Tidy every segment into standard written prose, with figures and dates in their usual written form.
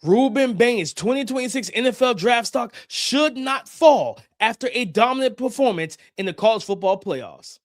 Rueben Bain's 2026 NFL draft stock should not fall after a dominant performance in the college football playoffs.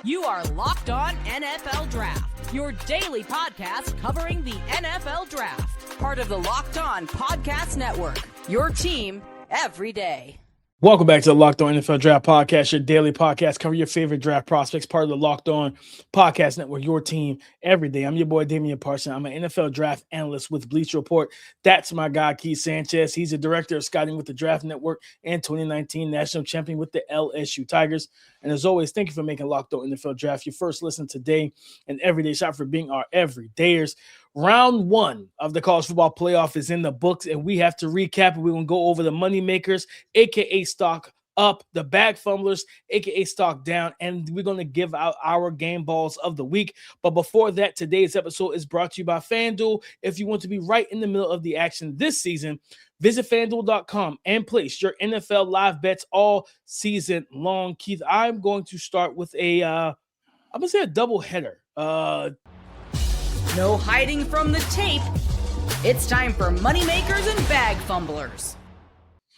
You are Locked On NFL Draft, your daily podcast covering the NFL Draft. Part of the Locked On Podcast Network, your team every day. Welcome back to the Locked On NFL Draft Podcast, your daily podcast covering your favorite draft prospects, part of the Locked On Podcast Network, your team every day. I'm your boy, Damian Parson. I'm an NFL draft analyst with Bleacher Report. That's my guy, Keith Sanchez. He's a director of scouting with the Draft Network and 2019 national champion with the LSU Tigers. And as always, thank you for making Locked On NFL Draft your first listen today and everyday shot for being our everydayers. Round one of the college football playoff is in the books, and we have to recap. We're going to go over the money makers, a.k.a. stock up, the bag fumblers, a.k.a. stock down, and we're going to give out our game balls of the week. But before that, today's episode is brought to you by FanDuel. If you want to be right in the middle of the action this season, visit FanDuel.com and place your NFL live bets all season long. Keith, I'm going to start with I'm going to say a double header. No hiding from the tape. It's time for moneymakers and bag fumblers.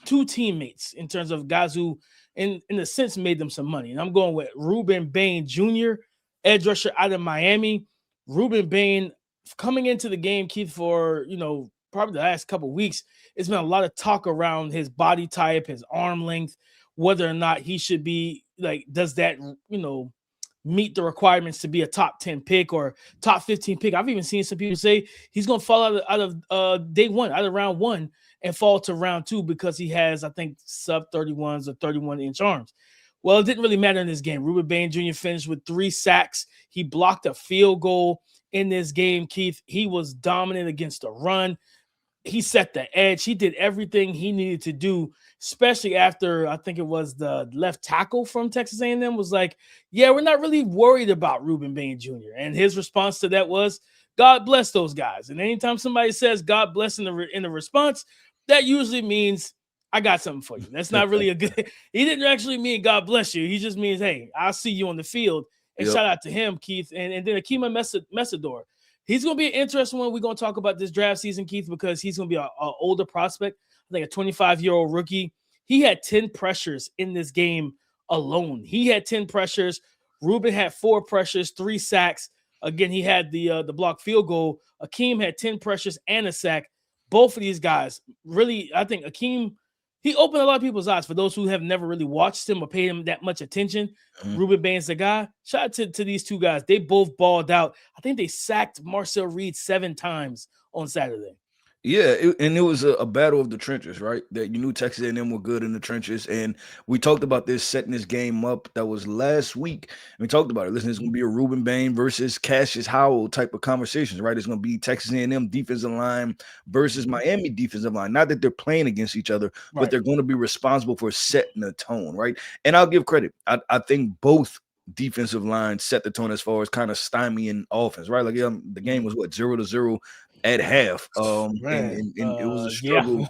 Two teammates in terms of guys who, in a sense, made them some money. And I'm going with Rueben Bain Jr., edge rusher out of Miami. Rueben Bain coming into the game, Keith, for, probably the last couple of weeks, it's been a lot of talk around his body type, his arm length, whether or not he should be, does that, meet the requirements to be a top 10 pick or top 15 pick. I've even seen some people say he's going to fall out of day one, out of round one, and fall to round two because he has, I think, sub 31s or 31-inch arms. Well, it didn't really matter in this game. Rueben Bain Jr. finished with 3 sacks. He blocked a field goal in this game, Keith. He was dominant against the run. He set the edge. He did everything he needed to do, especially after, I think it was the left tackle from Texas A&M was like, yeah, we're not really worried about Rueben Bain Jr. And his response to that was, God bless those guys. And anytime somebody says God bless in the response, that usually means I got something for you. That's not really a good – he didn't actually mean God bless you. He just means, hey, I'll see you on the field. And shout out to him, Keith. And then Ahkeem Mesidor. He's going to be an interesting one. We're going to talk about this draft season, Keith, because he's going to be an older prospect. I think a 25-year-old rookie. He had 10 pressures in this game alone. He had 10 pressures. Rueben had 4 pressures, 3 sacks. Again, he had the blocked field goal. Ahkeem had 10 pressures and a sack. Both of these guys, really, I think Ahkeem, he opened a lot of people's eyes. For those who have never really watched him or paid him that much attention, Rueben Bain's the guy. Shout out to these two guys. They both balled out. I think they sacked Marcel 7 times on Saturday. Yeah, it was a battle of the trenches, right? That you knew Texas A&M were good in the trenches, and we talked about this, setting this game up. That was last week. And we talked about it. Listen, it's going to be a Rueben Bain versus Cashius Howell type of conversations, right? It's going to be Texas A&M defensive line versus Miami defensive line. Not that they're playing against each other, but they're going to be responsible for setting the tone, right? And I'll give credit. I think both defensive lines set the tone as far as kind of stymieing offense, right? Like the game was 0-0 at half. And it was a struggle. Yeah.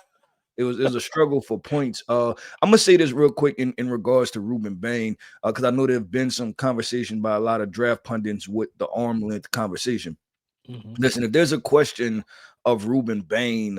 It was a struggle for points. I'm gonna say this real quick in regards to Rueben Bain, because I know there have been some conversation by a lot of draft pundits with the arm length conversation. Listen, if there's a question of Rueben Bain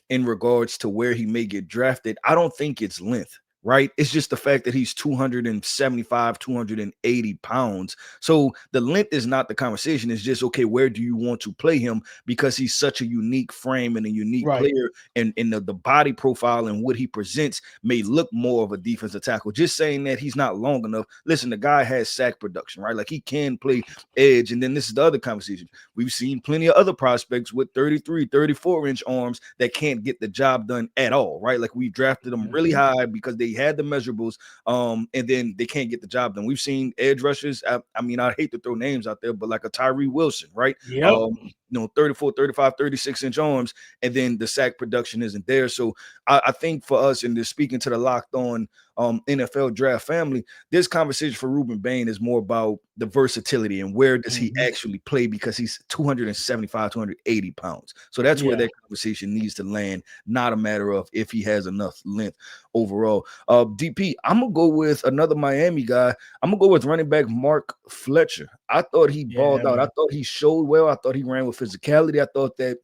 in regards to where he may get drafted, I don't think it's length. Right? It's just the fact that he's 275, 280 pounds. So the length is not the conversation. It's just, okay, where do you want to play him? Because he's such a unique frame and a unique player, and the body profile and what he presents may look more of a defensive tackle. Just saying that he's not long enough. Listen, the guy has sack production, right? Like, he can play edge. And then this is the other conversation. We've seen plenty of other prospects with 33, 34-inch arms that can't get the job done at all, right? Like, we drafted them really high because they had the measurables, and then they can't get the job done. We've seen edge rushers. I mean, I hate to throw names out there, but like a Tyree Wilson, right? 34, 35, 36-inch arms, and then the sack production isn't there. So I think for us, and speaking to the Locked On NFL draft family, this conversation for Rueben Bain is more about the versatility and where does he actually play, because he's 275, 280 pounds. So that's where that conversation needs to land, not a matter of if he has enough length overall. DP, I'm going to go with another Miami guy. I'm going to go with running back Mark Fletcher. I thought he balled out. I thought he showed well. I thought he ran with physicality. I thought that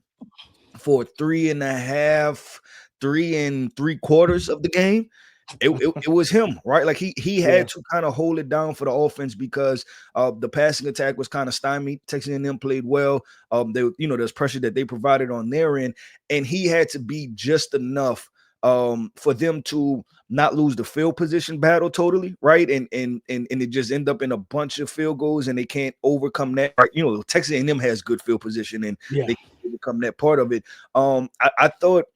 for 3 3/4 of the game, it was him, right? Like he had to kind of hold it down for the offense because the passing attack was kind of stymied. Texas A&M played well. There's pressure that they provided on their end, and he had to be just enough for them to not lose the field position battle totally, right? And it just end up in a bunch of field goals, and they can't overcome that. Right? Texas A&M has good field position, and they can't overcome that part of it. I thought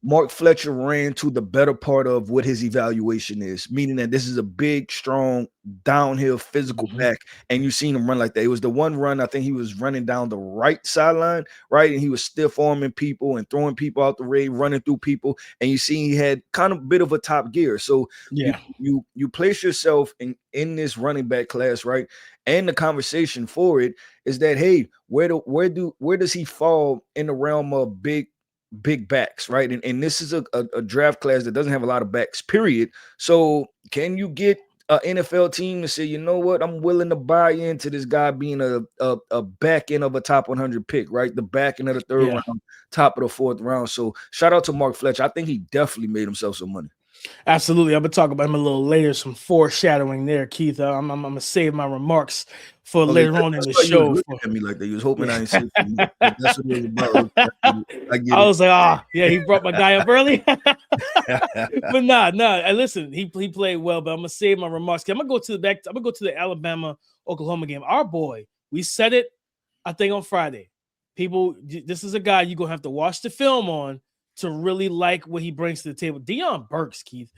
Mark Fletcher ran to the better part of what his evaluation is, meaning that this is a big, strong, downhill physical back, and you've seen him run like that. It was the one run, I think he was running down the right sideline, right? And he was stiff arming people and throwing people out the way, running through people, and you see he had kind of a bit of a top gear. So you place yourself in this running back class, right? And the conversation for it is that, hey, where does he fall in the realm of big backs, right? And this is a draft class that doesn't have a lot of backs, period. So can you get an NFL team to say, you know what, I'm willing to buy into this guy being a back end of a top 100 pick, right? The back end of the third round, top of the fourth round. So shout out to Mark Fletcher. I think he definitely made himself some money. Absolutely. I'm going to talk about him a little later, some foreshadowing there, Keith. I'm going to save my remarks for later on in the show. At me like that. You was hoping I didn't say it. That's what it was about. I was like, he brought my guy up early. But nah. Listen, he played well, but I'm going to save my remarks. I'm going to go to the Alabama-Oklahoma game. Our boy, we said it, I think, on Friday. People, this is a guy you're going to have to watch the film on to really like what he brings to the table. Deion Burks, Keith.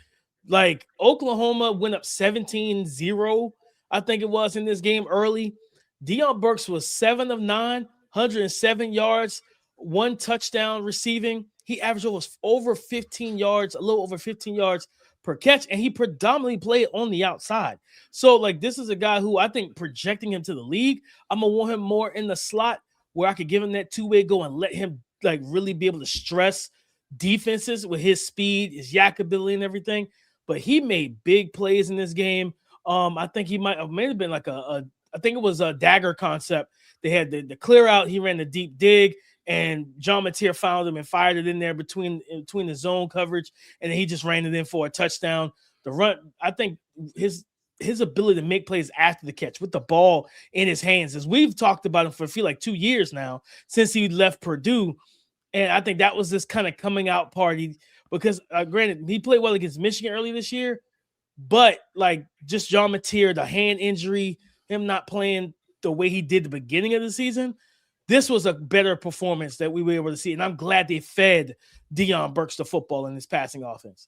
Like, Oklahoma went up 17-0, I think it was, in this game early. Deion Burks was 7 of 9, 107 yards, 1 touchdown receiving. He averaged over 15 yards, a little over 15 yards per catch, and he predominantly played on the outside. So, like, this is a guy who I think projecting him to the league, I'm going to want him more in the slot where I could give him that two-way go and let him, like, really be able to stress defenses with his speed, his yak ability, and everything. But he made big plays in this game. I think he may have been like I think it was a dagger concept. They had the clear out. He ran the deep dig, and John Mateer found him and fired it in there between the zone coverage, and then he just ran it in for a touchdown. The run, I think his ability to make plays after the catch with the ball in his hands, as we've talked about him for I feel like 2 years now since he left Purdue. And I think that was this kind of coming out party because, granted, he played well against Michigan early this year, but like just John Mateer, the hand injury, him not playing the way he did the beginning of the season, this was a better performance that we were able to see. And I'm glad they fed Deion Burks the football in his passing offense.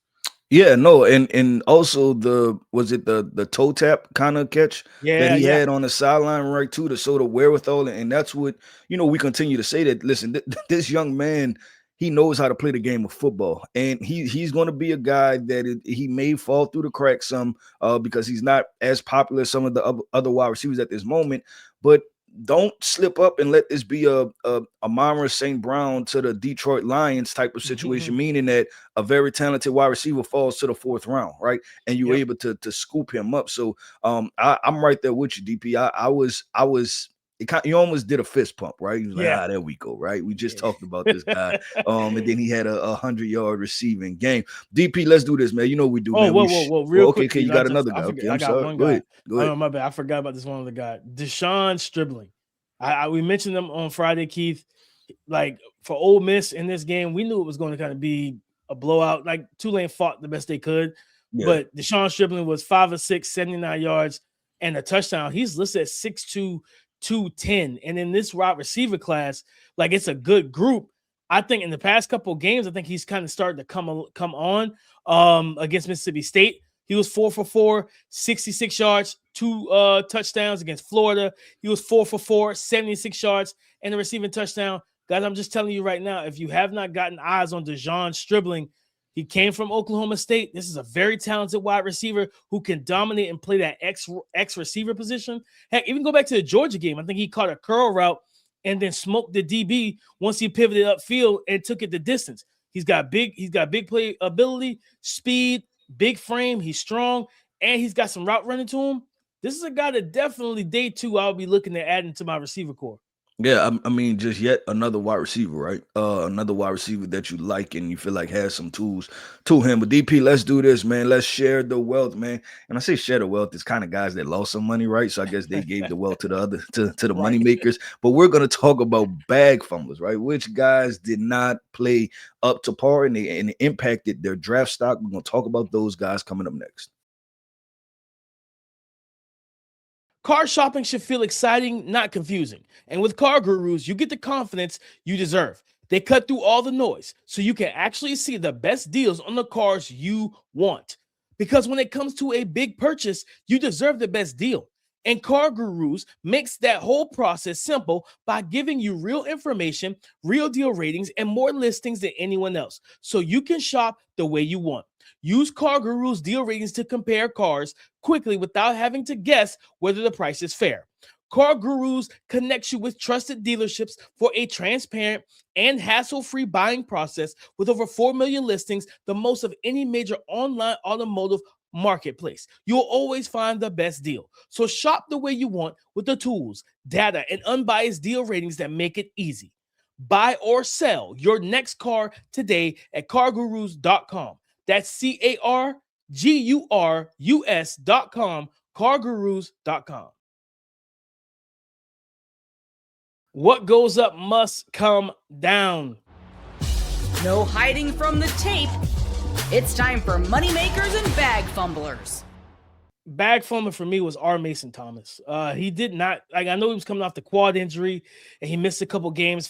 Yeah, no, and also the toe tap kind of catch that he had on the sideline right too, to show the wherewithal, and that's what we continue to say that. Listen, this young man, he knows how to play the game of football, and he's going to be a guy that he may fall through the cracks some because he's not as popular as some of the other wide receivers at this moment, but don't slip up and let this be a Amon-Ra St. Brown to the Detroit Lions type of situation, meaning that a very talented wide receiver falls to the fourth round, right? And you're able to scoop him up. So I'm right there with you, DP. I was you almost did a fist pump, right? You was like, there we go, right? We just talked about this guy. And then he had a 100-yard receiving game. DP, let's do this, man. You know what we do, man. Whoa, real quick. Okay, you got another guy. I got one guy. Go ahead. Oh, my bad. I forgot about this one other guy. Deshaun Stribling. We mentioned them on Friday, Keith. Like, for Ole Miss in this game, we knew it was going to kind of be a blowout. Like, Tulane fought the best they could. Yeah. But Deshaun Stribling was 5 of 6, 79 yards, and a touchdown. He's listed at 6'2", 210. And in this wide receiver class, like, it's a good group. I think in the past couple of games, I think he's kind of starting to come on against Mississippi State. He was 4 for 4, 66 yards, 2 touchdowns against Florida. He was 4 for 4, 76 yards, and a receiving touchdown. Guys, I'm just telling you right now, if you have not gotten eyes on Deshaun Stribling, He came from Oklahoma State. This is a very talented wide receiver who can dominate and play that X receiver position. Heck, even go back to the Georgia game. I think he caught a curl route and then smoked the DB once he pivoted upfield and took it the distance. He's got big play ability, speed, big frame. He's strong, and he's got some route running to him. This is a guy that definitely day 2 I'll be looking to add into my receiver core. Yeah, I mean, just yet another wide receiver, right? Another wide receiver that you like and you feel like has some tools to him. But DP, let's do this, man. Let's share the wealth, man. And I say share the wealth, it's kind of guys that lost some money, right? So I guess they gave the wealth to the other to the money makers. But we're gonna talk about bag fumblers, right? Which guys did not play up to par and they impacted their draft stock. We're gonna talk about those guys coming up next. Car shopping should feel exciting, not confusing. And with Car Gurus, you get the confidence you deserve. They cut through all the noise so you can actually see the best deals on the cars you want. Because when it comes to a big purchase, you deserve the best deal. And Car Gurus makes that whole process simple by giving you real information, real deal ratings, and more listings than anyone else, so you can shop the way you want. Use Car Gurus deal ratings to compare cars quickly without having to guess whether the price is fair. Car Gurus connects you with trusted dealerships for a transparent and hassle-free buying process with over 4 million listings, the most of any major online automotive marketplace. You'll always find the best deal. So shop the way you want with the tools, data, and unbiased deal ratings that make it easy. Buy or sell your next car today at cargurus.com. That's CARGURUS.com, cargurus.com. What goes up must come down. No hiding from the tape. It's time for Moneymakers and Bag Fumblers. Bag fumbler for me was R. Mason Thomas. He did not, I know he was coming off the quad injury and he missed a couple games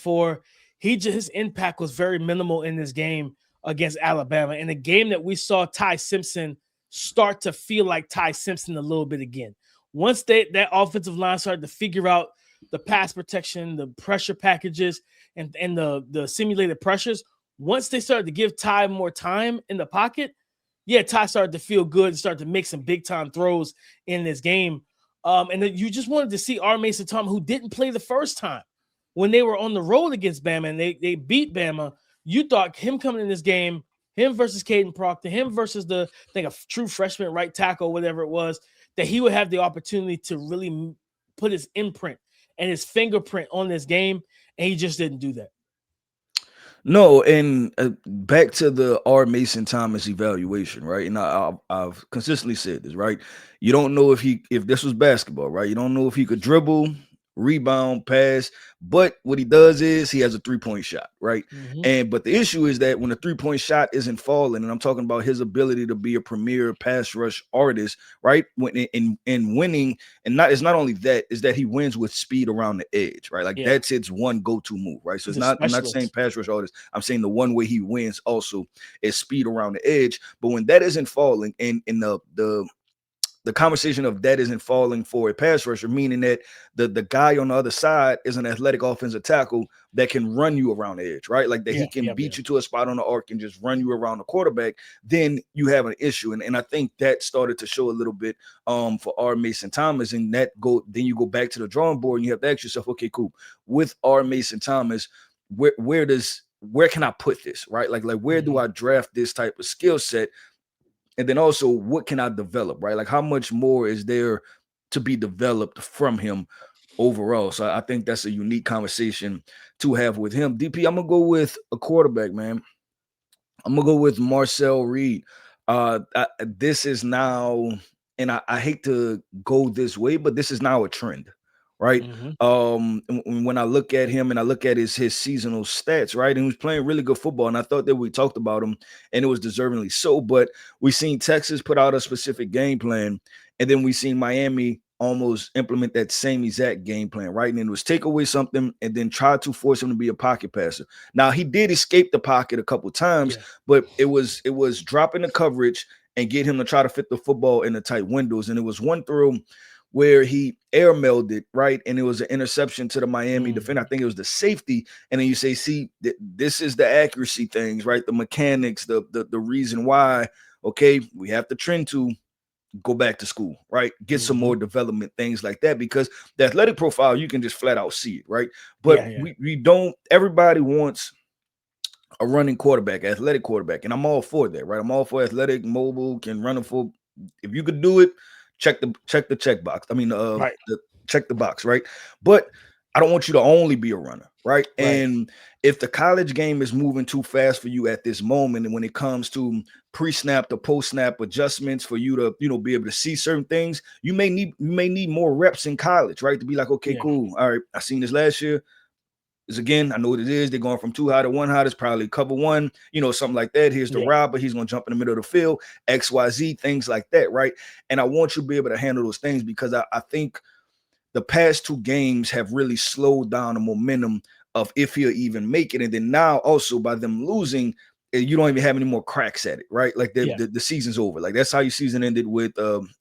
his impact was very minimal in this game against Alabama. In a game that we saw Ty Simpson start to feel like Ty Simpson a little bit again. Once that offensive line started to figure out the pass protection, the pressure packages, and the simulated pressures, once they started to give Ty more time in the pocket, Ty started to feel good and started to make some big-time throws in this game. And then you just wanted to see R. Mason Thomas, who didn't play the first time when they were on the road against Bama and they beat Bama. You thought him coming in this game, him versus Caden Proctor, him versus a true freshman right tackle, whatever it was, that he would have the opportunity to really put his imprint and his fingerprint on this game, and he just didn't do that. No, and back to the R. Mason Thomas evaluation, right? And I've consistently said this, right? You don't know if this was basketball, right? You don't know if he could dribble, rebound, pass, but what he does is he has a 3-point shot, right? But the issue is that when the 3-point shot isn't falling, and I'm talking about his ability to be a premier pass rush artist, right? In winning, and it's not only that, is that he wins with speed around the edge, right? That's his one go-to move, right? So I'm not saying pass rush artist, I'm saying the one way he wins also is speed around the edge. But when that isn't falling, and in the conversation of that isn't falling for a pass rusher, meaning that the guy on the other side is an athletic offensive tackle that can run you around the edge, right? He can beat you to a spot on the arc and just run you around the quarterback, then you have an issue. And I think that started to show a little bit for R. Mason Thomas, and then you go back to the drawing board and you have to ask yourself, okay, cool. With R. Mason Thomas, where can I put this, right? Where do I draft this type of skill set? And then also, what can I develop, right? How much more is there to be developed from him overall? So I think that's a unique conversation to have with him. DP, I'm going to go with a quarterback, man. I'm going to go with Marcel Reed. This is now, and I hate to go this way, but this is now a trend, right? When I look at him and I look at his seasonal stats, right, and he was playing really good football, and I thought that we talked about him, and it was deservingly so. But we seen Texas put out a specific game plan, and then we seen Miami almost implement that same exact game plan, right? And it was take away something and then try to force him to be a pocket passer. Now he did escape the pocket a couple times, but it was dropping the coverage and get him to try to fit the football in the tight windows. And it was one throw where he airmailed it, right? And it was an interception to the Miami defender. I think it was the safety. And then you say, see, this is the accuracy things, right? The mechanics, the reason why, okay, we have to trend to go back to school, right? Get some more development, things like that, because the athletic profile, you can just flat out see it, right? But we don't, everybody wants a running quarterback, athletic quarterback. And I'm all for that, right? I'm all for athletic, mobile, can run a full. If you could do it, check the check box. I mean, check the box, right? But I don't want you to only be a runner, right? And if the college game is moving too fast for you at this moment, and when it comes to pre-snap to post-snap adjustments for you to, be able to see certain things, you may need more reps in college, right? To be like, okay, cool. All right, I seen this last year. Again, I know what it is. They're going from 2 high to 1 high. It's probably cover one, something like that. Here's the robber. He's going to jump in the middle of the field, XYZ, things like that, right? And I want you to be able to handle those things, because I think the past 2 games have really slowed down the momentum of if he'll even make it. And then now also by them losing, you don't even have any more cracks at it, right? Like the season's over. Like that's how your season ended with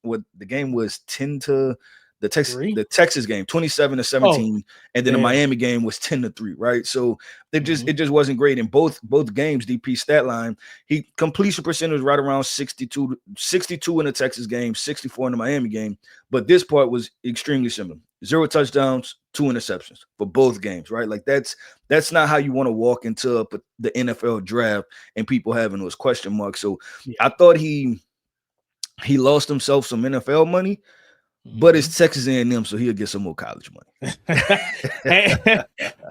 what the game was 10 to the Texas game, 27-17, and then the Miami game was 10-3, right? So it just wasn't great in both games. DP stat line, he completion percentage was right around 62 in the Texas game, 64 in the Miami game. But this part was extremely similar: 0 touchdowns, 2 interceptions for both games, right? Like that's not how you want to walk into the NFL draft and people having those question marks. So I thought he lost himself some NFL money. But it's Texas A&M, so he'll get some more college money.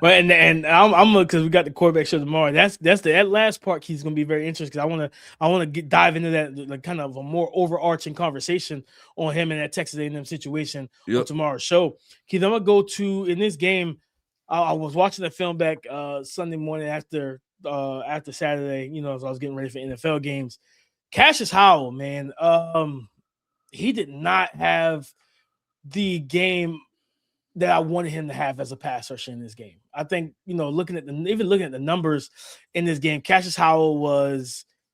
But and I'm because we got the quarterback show tomorrow. That last part. He's going to be very interesting, because I want to dive into that, like, kind of a more overarching conversation on him and that Texas A&M situation on tomorrow's show. Keith, I'm gonna go to in this game. I was watching the film back Sunday morning after Saturday. As I was getting ready for NFL games. Cashius Howell, man, he did not have the game that I wanted him to have as a pass rusher in this game. I think, looking at the numbers in this game, Cashius Howell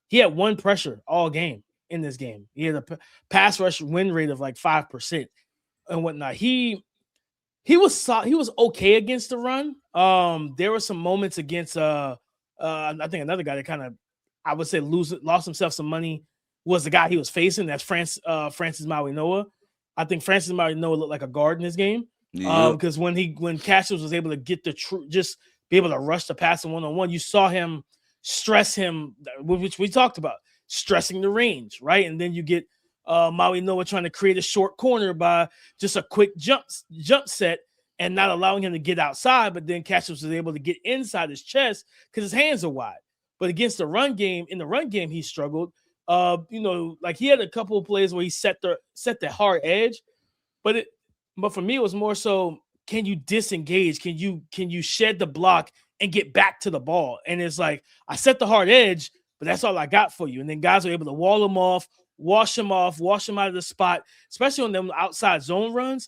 he had 1 pressure all game in this game. He had a pass rush win rate of like 5% and whatnot. He was okay against the run. There were some moments against I think another guy that kind of, I would say, lost himself some money was the guy he was facing. That's Francis Maui-Noah. I think Francis Maui-Noah looked like a guard in this game. Because when Cashius was able to get just be able to rush the pass in one-on-one, you saw him stress him, which we talked about, stressing the range, right? And then you get Maui-Noah trying to create a short corner by just a quick jump set and not allowing him to get outside. But then Cashius was able to get inside his chest because his hands are wide. But against the run game, he struggled. Like he had a couple of plays where he set the hard edge, but for me it was more so, can you disengage? Can you shed the block and get back to the ball? And it's like, I set the hard edge, but that's all I got for you. And then guys are able to wall him off, wash him out of the spot, especially on them outside zone runs.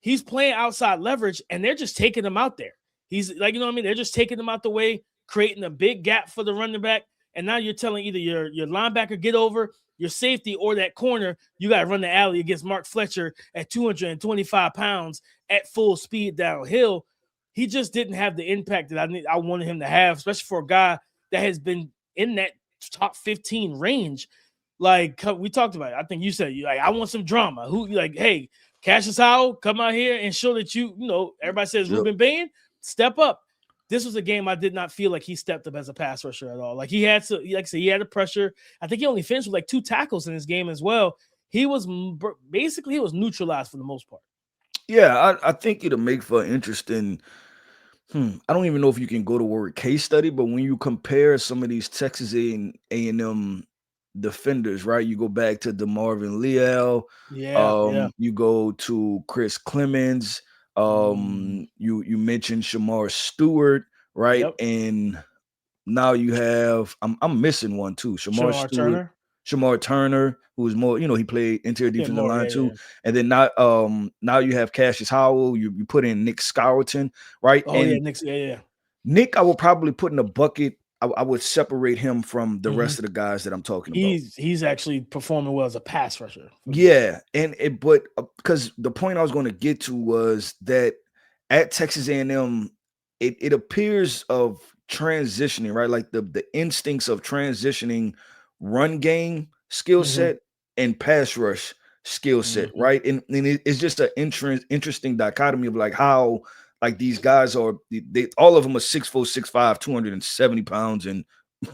He's playing outside leverage and they're just taking him out there. He's like, they're just taking him out the way, creating a big gap for the running back. And now you're telling either your linebacker get over, your safety, or that corner, you got to run the alley against Mark Fletcher at 225 pounds at full speed downhill. He just didn't have the impact that I wanted him to have, especially for a guy that has been in that top 15 range. Like we talked about it. I think you said, I want some drama. Hey, Cashius Howell, come out here and show that everybody says Rueben Bain, step up. This was a game I did not feel like he stepped up as a pass rusher at all. Like he had to, like I said, he had the pressure. I think he only finished with like 2 tackles in this game as well. He was neutralized for the most part. Yeah, I think it'll make for interesting. I don't even know if you can go to word case study, but when you compare some of these Texas A&M defenders, right? You go back to DeMarvin Leal. You go to Chris Clemens. You mentioned Shamar Stewart, right? Yep. And now you have I'm missing one too. Shamar Turner, who is more, he played interior defensive line too. Yeah. And then now you have Cashius Howell. You put in Nick Scourton, right? Oh, and Nick, Nick, I will probably put in a bucket I would separate him from the Mhm. rest of the guys that I'm talking about. He's actually performing well as a pass rusher. Yeah, but because the point I was going to get to was that at Texas A&M, it appears of transitioning, right? Like the instincts of transitioning run game skill Mhm. set and pass rush skill set, Mhm. right? And it's just an interesting dichotomy of like how like these guys are they all of them are 6'4", 6'5", 270 pounds and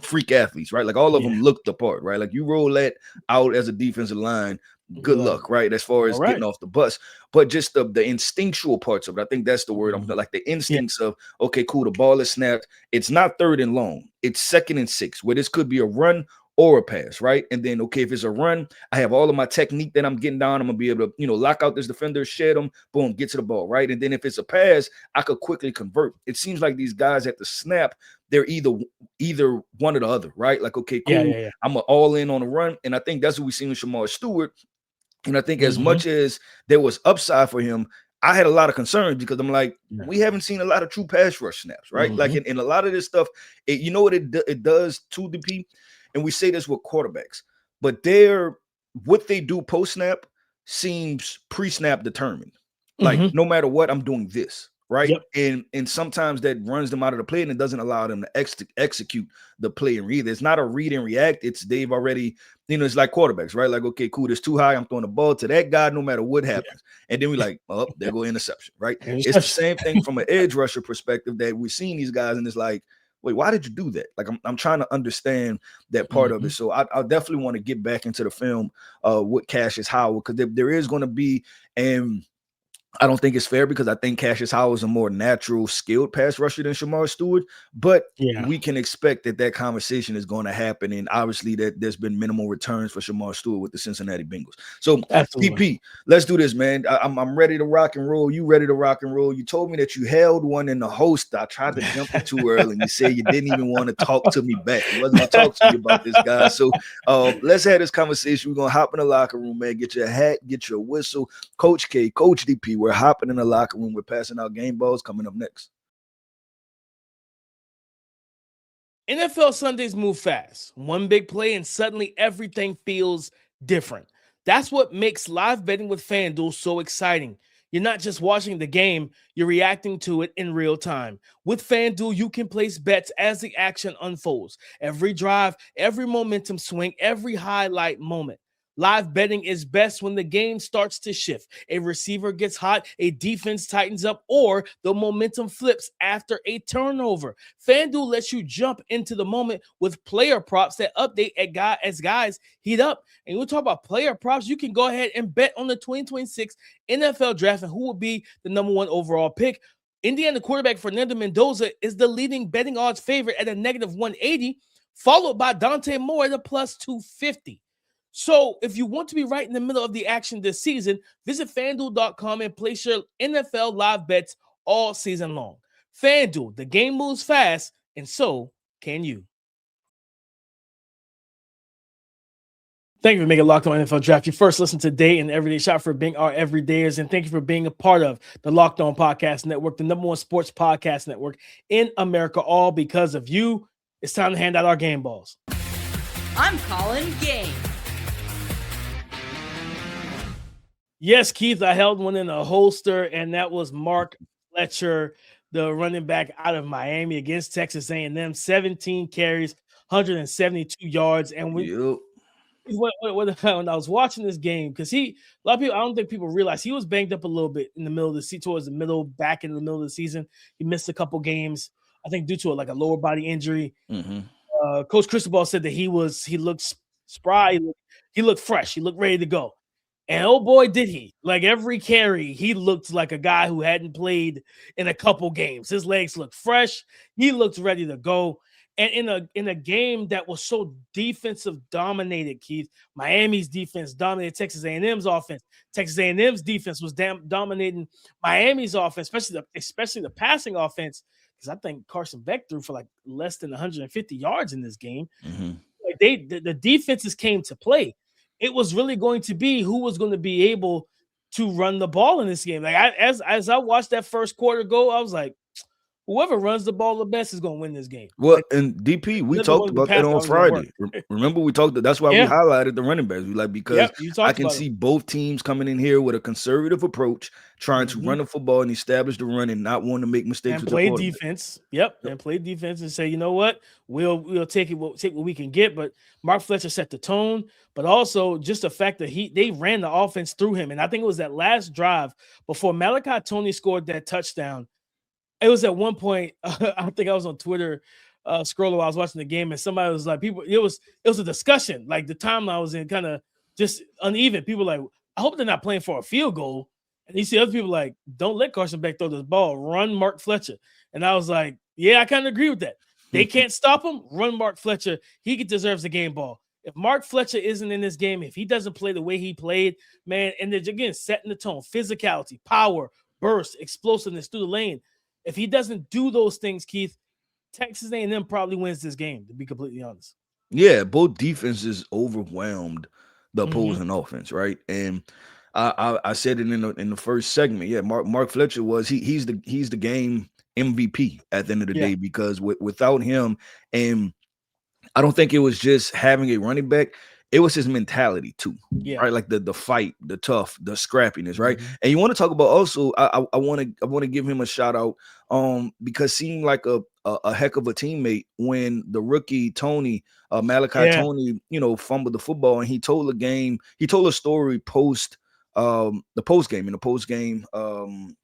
freak athletes, right? Like all of Yeah. them look the part, right? Like you roll that out as a defensive line, good You're like, luck, right? As far as all right. getting off the bus, but just the instinctual parts of it. I think that's the word. I'm Mhm. like the Yeah. instincts of okay, cool. The ball is snapped. It's not 3rd and long. It's 2nd and 6, where this could be a run or a pass, right? And then okay, if it's a run, I have all of my technique that I'm getting down. I'm gonna be able to lock out this defender, shed him, boom, get to the ball, right? And then if it's a pass, I could quickly convert. It seems like these guys at the snap, they're either one or the other, right? Like okay, cool. Yeah. I'm all in on the run, and I think that's what we seen with Shamar Stewart. And I think as Mhm. much as there was upside for him, I had a lot of concerns because I'm like, Yeah. we haven't seen a lot of true pass rush snaps, right? Like Mhm. in a lot of this stuff, you know what it does to the P, and we say this with quarterbacks, but what they do post snap seems pre snap determined. Like Mhm. no matter what, I'm doing this, right? Yep. And sometimes that runs them out of the play and it doesn't allow them to execute the play and read. It's not a read and react. It's they've already, it's like quarterbacks, right? Like, okay, cool, this too high. I'm throwing the ball to that guy no matter what happens. And then we like, oh, there go interception, right? It's the same thing from an edge rusher perspective that we've seen these guys and it's like, wait, why did you do that? Like, I'm trying to understand that part of it. So I'll definitely want to get back into the film with Cashius Howell because there is going to be, and I don't think it's fair because I think Cashius Howell is a more natural, skilled pass rusher than Shamar Stewart, but Yeah. we can expect that conversation is going to happen, and obviously that there's been minimal returns for Shamar Stewart with the Cincinnati Bengals. So, Absolutely. PP, let's do this, man. I'm ready to rock and roll. You ready to rock and roll? You told me that you held one in the host. I tried to jump in too early, and you said you didn't even want to talk to me back. You wasn't going to talk to me about this, guy. So let's have this conversation. We're going to hop in the locker room, man. Get your hat, get your whistle. Coach K, Coach DP, we're hopping in the locker room. We're passing out game balls coming up next. NFL Sundays move fast. One big play and suddenly everything feels different. That's what makes live betting with FanDuel so exciting. You're not just watching the game, you're reacting to it in real time. With FanDuel, you can place bets as the action unfolds. Every drive, every momentum swing, every highlight moment. Live betting is best when the game starts to shift. A receiver gets hot, a defense tightens up, or the momentum flips after a turnover. FanDuel lets you jump into the moment with player props that update as guys heat up. And we'll talk about player props. You can go ahead and bet on the 2026 NFL Draft and who will be the #1 overall pick. Indiana quarterback Fernando Mendoza is the leading betting odds favorite at a -180, followed by Dante Moore at a +250. So if you want to be right in the middle of the action this season, visit FanDuel.com and place your NFL live bets all season long. FanDuel, the game moves fast, and so can you. Thank you for making Locked On NFL Draft your first listen today and everyday shot for being our everydayers. And thank you for being a part of the Locked On Podcast Network, the #1 sports podcast network in America, all because of you. It's time to hand out our game balls. I'm calling game. Yes, Keith, I held one in a holster, and that was Mark Fletcher, the running back out of Miami against Texas A&M. 17 carries, 172 yards. And when I was watching this game, because a lot of people, I don't think people realize he was banged up a little bit in the middle of the season, towards the middle, back in the middle of the season. He missed a couple games, I think, due to a lower body injury. Coach Cristobal said that he looked spry, he looked fresh, he looked ready to go. And oh boy, did he. Like every carry, he looked like a guy who hadn't played in a couple games. His legs looked fresh. He looked ready to go. And in a game that was so defensive dominated, Keith, Miami's defense dominated Texas A&M's offense. Texas A&M's defense was dominating Miami's offense, especially the passing offense, because I think Carson Beck threw for less than 150 yards in this game. Like the defenses came to play. It was really going to be who was going to be able to run the ball in this game. Like as I watched that first quarter go, I was like, whoever runs the ball the best is going to win this game. Well, and DP, we Another one talked of the about that pass on offense gonna work. Friday. Remember, we talked. That's why we Yeah. highlighted the running backs. We because You I talked can about see it. both teams coming in here with a conservative approach, trying to run the football and establish the run, and not wanting to make mistakes And with play the quarterback. defense. And play defense and say, you know what, we'll take it. We'll take what we can get. But Mark Fletcher set the tone. But also just the fact that they ran the offense through him. And I think it was that last drive before Malachi Tony scored that touchdown. It was at one point, I think I was on Twitter scrolling while I was watching the game, and somebody was like, it was a discussion. Like the timeline was in kind of just uneven. People like, I hope they're not playing for a field goal. And you see other people like, don't let Carson Beck throw this ball. Run Mark Fletcher. And I was like, yeah, I kind of agree with that. They can't stop him. Run Mark Fletcher. He deserves the game ball. If Mark Fletcher isn't in this game, if he doesn't play the way he played, man, and then again, setting the tone, physicality, power, burst, explosiveness through the lane. If he doesn't do those things, Keith, Texas A&M probably wins this game, to be completely honest. Yeah, both defenses overwhelmed the opposing offense, right? And I said it in the first segment. Yeah, Mark Fletcher was he's the game MVP at the end of the day, because without him, and I don't think it was just having a running back. It was his mentality too, right? Like the fight, the tough, the scrappiness, right? And you want to talk about also, I want to give him a shout out, because seemed like a heck of a teammate when the rookie Tony, Malachi Tony, fumbled the football, and he told a story post game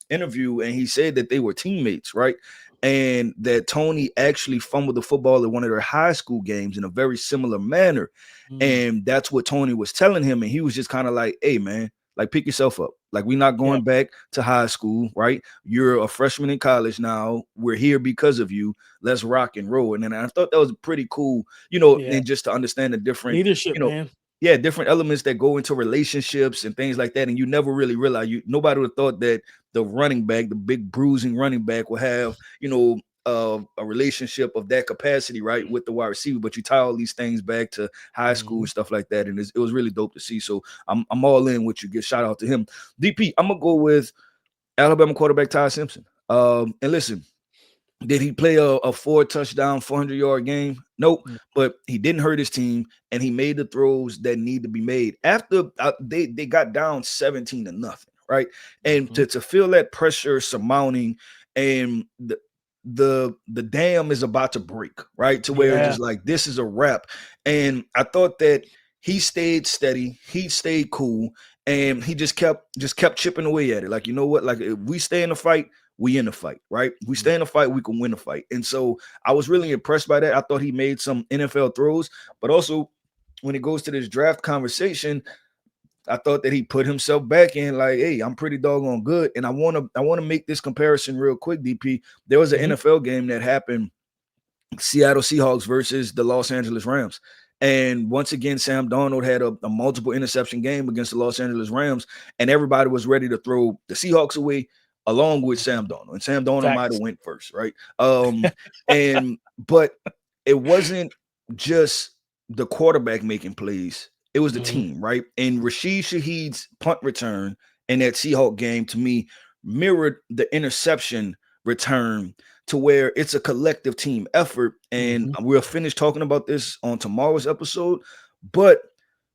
interview, and he said that they were teammates, right? And that Tony actually fumbled the football at one of their high school games in a very similar manner. And that's what Tony was telling him. And he was just kind of like, hey, man, like, pick yourself up. Like, we're not going back to high school, right? You're a freshman in college now. We're here because of you. Let's rock and roll. And then I thought that was pretty cool, and just to understand the different leadership, man. Yeah, different elements that go into relationships and things like that. And you never really realize, nobody would have thought that the running back, the big bruising running back, will have, a relationship of that capacity, right, with the wide receiver. But you tie all these things back to high school and stuff like that. And it was really dope to see. So I'm all in with you. Get shout out to him. DP, I'm going to go with Alabama quarterback Ty Simpson. And listen, did he play a 4-touchdown, 400-yard game? Nope. But he didn't hurt his team, and he made the throws that need to be made after they got down 17-0, right? And to feel that pressure surmounting, and the dam is about to break, right? To where it's just like, this is a wrap. And I thought that he stayed steady, he stayed cool, and he just kept chipping away at it. Like, you know what? Like, if we stay in the fight, we in the fight, right? We stay in the fight, we can win the fight. And so I was really impressed by that. I thought he made some NFL throws, but also when it goes to this draft conversation, I thought that he put himself back in, like, hey, I'm pretty doggone good. And I want to make this comparison real quick, DP. There was an NFL game that happened, Seattle Seahawks versus the Los Angeles Rams. And once again, Sam Darnold had a multiple interception game against the Los Angeles Rams, and everybody was ready to throw the Seahawks away along with Sam Darnold. And Sam Darnold might have went first, right? But it wasn't just the quarterback making plays. It was the team, right? And Rashid Shaheed's punt return in that Seahawk game, to me, mirrored the interception return, to where it's a collective team effort. And we'll finish talking about this on tomorrow's episode, but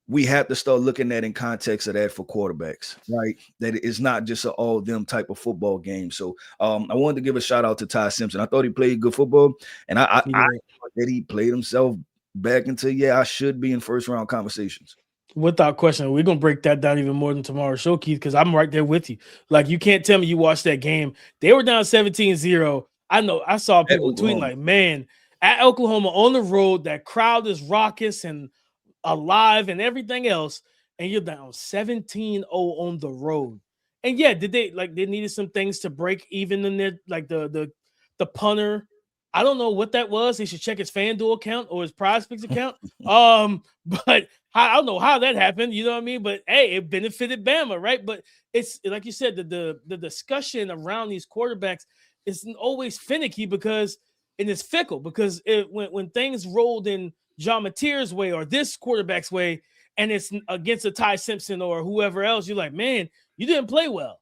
we have to start looking at in context of that for quarterbacks, right? That it's not just an all them type of football game. So I wanted to give a shout out to Ty Simpson. I thought he played good football, and I thought that he played himself back into, I should be in first round conversations. Without question. We're going to break that down even more than tomorrow's show, Keith, because I'm right there with you. Like, you can't tell me you watched that game. They were down 17-0. I know. I saw people tweeting like, man, at Oklahoma on the road, that crowd is raucous and alive and everything else, and you're down 17-0 on the road. And they needed some things to break even in there, like the punter. I don't know what that was. He should check his FanDuel account or his PrizePicks account. But I don't know how that happened. You know what I mean? But hey, it benefited Bama, right? But it's like you said, the discussion around these quarterbacks is always finicky because it's fickle. Because when things rolled in John Mateer's way or this quarterback's way, and it's against a Ty Simpson or whoever else, you're like, man, you didn't play well.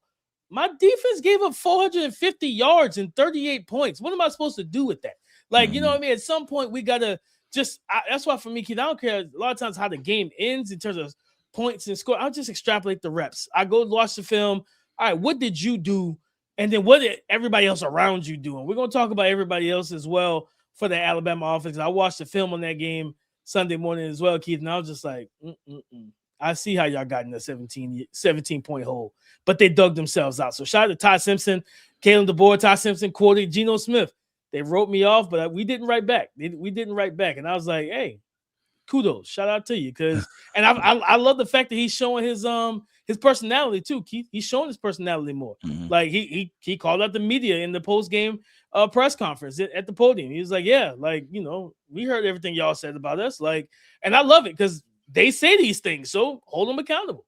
my defense gave up 450 yards and 38 points. What am I supposed to do with that? Like, you know what I mean? At some point, we got to that's why for me, Keith, I don't care a lot of times how the game ends in terms of points and score. I'll just extrapolate the reps. I go watch the film. All right, what did you do? And then what did everybody else around you do? And we're going to talk about everybody else as well for the Alabama offense. I watched the film on that game Sunday morning as well, Keith, and I was just like, I see how y'all got in the 17-point hole, but they dug themselves out. So shout out to Ty Simpson, Kalen DeBoer, Ty Simpson, quoted Geno Smith. They wrote me off, but we didn't write back. We didn't write back. And I was like, hey, kudos. Shout out to you. And I love the fact that he's showing his personality too, Keith. He's showing his personality more. Like he called out the media in the post-game press conference at the podium. He was like, yeah, like, you know, we heard everything y'all said about us. Like, and I love it because they say these things. So hold them accountable.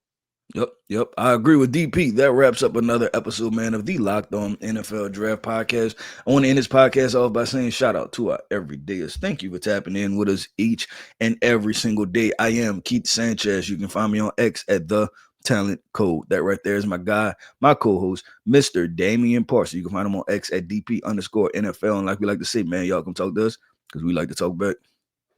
Yep. I agree with DP. That wraps up another episode, man, of the Locked On NFL Draft Podcast. I want to end this podcast off by saying shout out to our everydayers. Thank you for tapping in with us each and every single day. I am Keith Sanchez. You can find me on X at The Talent Code. That right there is my guy, my co-host, Mr. Damian Parson. You can find him on X at DP_NFL. And like we like to say, man, y'all come talk to us because we like to talk back.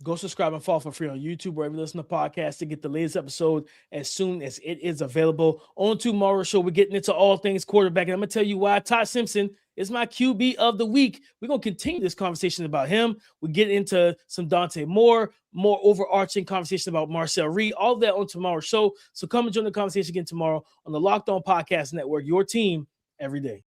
Go subscribe and follow for free on YouTube, wherever you listen to podcasts, to get the latest episode as soon as it is available. On tomorrow's show, we're getting into all things quarterback. And I'm going to tell you why Ty Simpson is my QB of the week. We're going to continue this conversation about him. We get into some Dante Moore, more overarching conversation about Marcel Reed, all that on tomorrow's show. So come and join the conversation again tomorrow on the Locked On Podcast Network, your team every day.